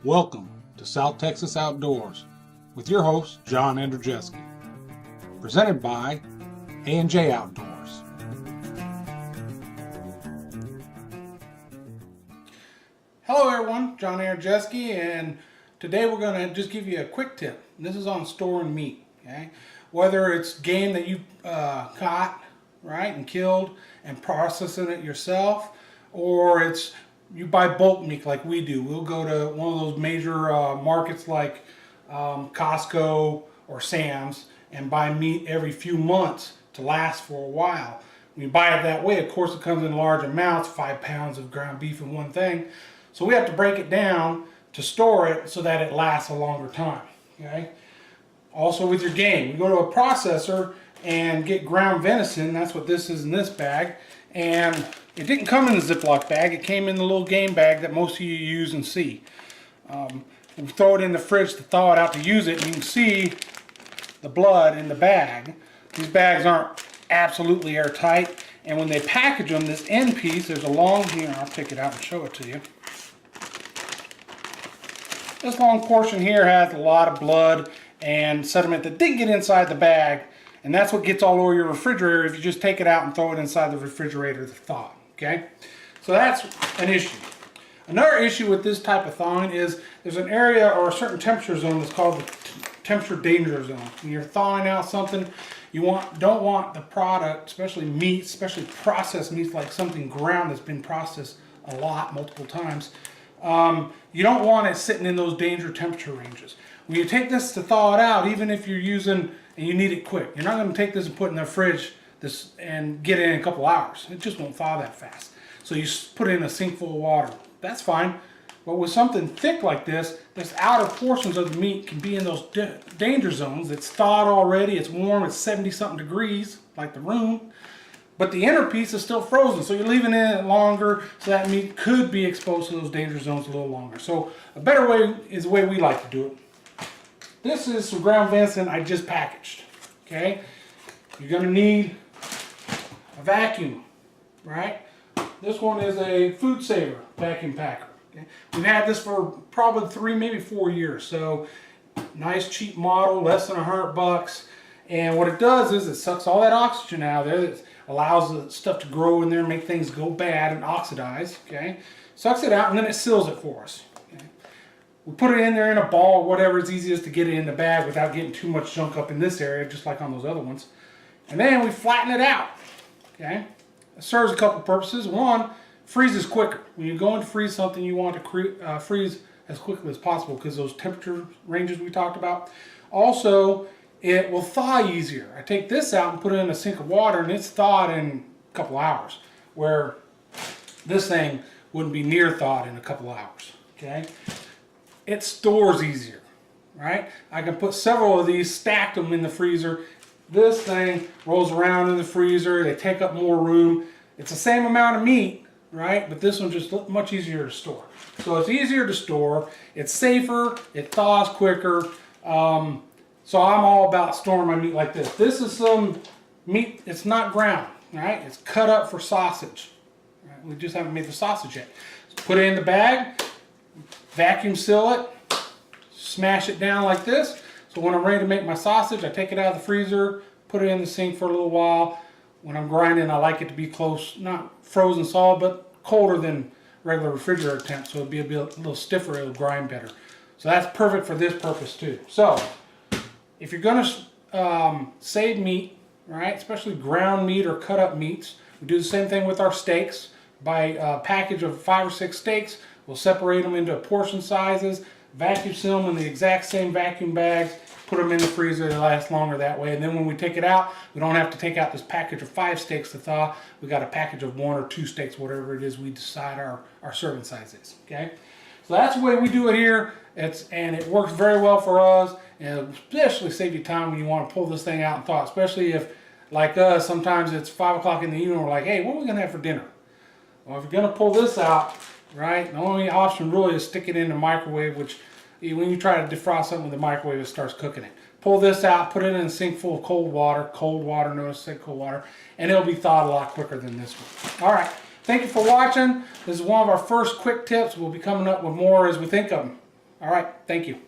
Welcome to South Texas Outdoors with your host, John Andrzejewski. Presented by A&J Outdoors. Hello everyone, John Andrzejewski, and today we're going to just give you a quick tip. This is on storing meat. Okay? Whether it's game that you caught, right, and killed and processing it yourself, or it's you buy bulk meat like we do. We'll go to one of those major markets like Costco or Sam's and buy meat every few months to last for a while. When you buy it that way, of course, it comes in large amounts, 5 pounds of ground beef in one thing. So we have to break it down to store it so that it lasts a longer time. Okay. Also with your game, you go to a processor and get ground venison. That's what this is in this bag. And it didn't come in the Ziploc bag. It came in the little game bag that most of you use and see. We throw it in the fridge to thaw it out to use it. And you can see the blood in the bag. These bags aren't absolutely airtight. And when they package them, this end piece, there's a long, here, I'll take it out and show it to you. This long portion here has a lot of blood and sediment that didn't get inside the bag. And that's what gets all over your refrigerator if you just take it out and throw it inside the refrigerator to thaw. Okay? So that's an issue. Another issue with this type of thawing is there's an area or a certain temperature zone that's called the temperature danger zone. When you're thawing out something, you don't want the product, especially meat, especially processed meats like something ground that's been processed a lot, multiple times. You don't want it sitting in those danger temperature ranges. When you take this to thaw it out, even if you're using and you need it quick, you're not going to take this and put it in the fridge and get it in a couple hours. It just won't thaw that fast. So you put it in a sink full of water. That's fine. But with something thick like this outer portions of the meat can be in those danger zones. It's thawed already. It's warm. It's 70-something degrees, like the room. But the inner piece is still frozen. So you're leaving it longer, so that meat could be exposed to those danger zones a little longer. So a better way is the way we like to do it. This is some ground venison I just packaged. Okay, you're going to need a vacuum, right? This one is a Food Saver vacuum packer. Okay? We've had this for probably 3, maybe 4 years. So nice cheap model, less than $100. And what it does is it sucks all that oxygen out of there. It allows the stuff to grow in there, make things go bad and oxidize. Okay, sucks it out and then it seals it for us. We put it in there in a ball or whatever is easiest to get it in the bag without getting too much junk up in this area, just like on those other ones. And then we flatten it out. Okay? It serves a couple purposes. One, freezes quicker. When you're going to freeze something, you want to freeze as quickly as possible because those temperature ranges we talked about. Also, it will thaw easier. I take this out and put it in a sink of water and it's thawed in a couple hours, where this thing wouldn't be near thawed in a couple hours. Okay? It stores easier, right? I can put several of these, stack them in the freezer. This thing rolls around in the freezer. They take up more room. It's the same amount of meat, right? But this one's just much easier to store. So it's easier to store. It's safer. It thaws quicker. So I'm all about storing my meat like this. This is some meat. It's not ground, right? It's cut up for sausage. Right? We just haven't made the sausage yet. So put it in the bag. Vacuum seal it, smash it down like this. So when I'm ready to make my sausage, I take it out of the freezer, put it in the sink for a little while. When I'm grinding, I like it to be close, not frozen solid, but colder than regular refrigerator temp, so it'll be a little stiffer, it'll grind better. So that's perfect for this purpose too. So if you're going to save meat, right, especially ground meat or cut up meats, we do the same thing with our steaks. Buy a package of 5 or 6 steaks. We'll separate them into portion sizes, vacuum seal them in the exact same vacuum bags, put them in the freezer. They last longer that way. And then when we take it out, we don't have to take out this package of 5 steaks to thaw. We got a package of 1 or 2 steaks, whatever it is we decide our serving size is. Okay, so that's the way we do it here. And it works very well for us, and especially save you time when you want to pull this thing out and thaw. Especially if, like us, sometimes it's 5 o'clock in the evening. We're like, hey, what are we gonna have for dinner? Well, if you're gonna pull this out, right, the only option really is stick it in the microwave, which when you try to defrost something with the microwave, it starts cooking it. Pull this out, put it in a sink full of cold water, notice I said cold water, and it'll be thawed a lot quicker than this one. All right, thank you for watching. This is one of our first quick tips. We'll be coming up with more as we think of them. All right, thank you.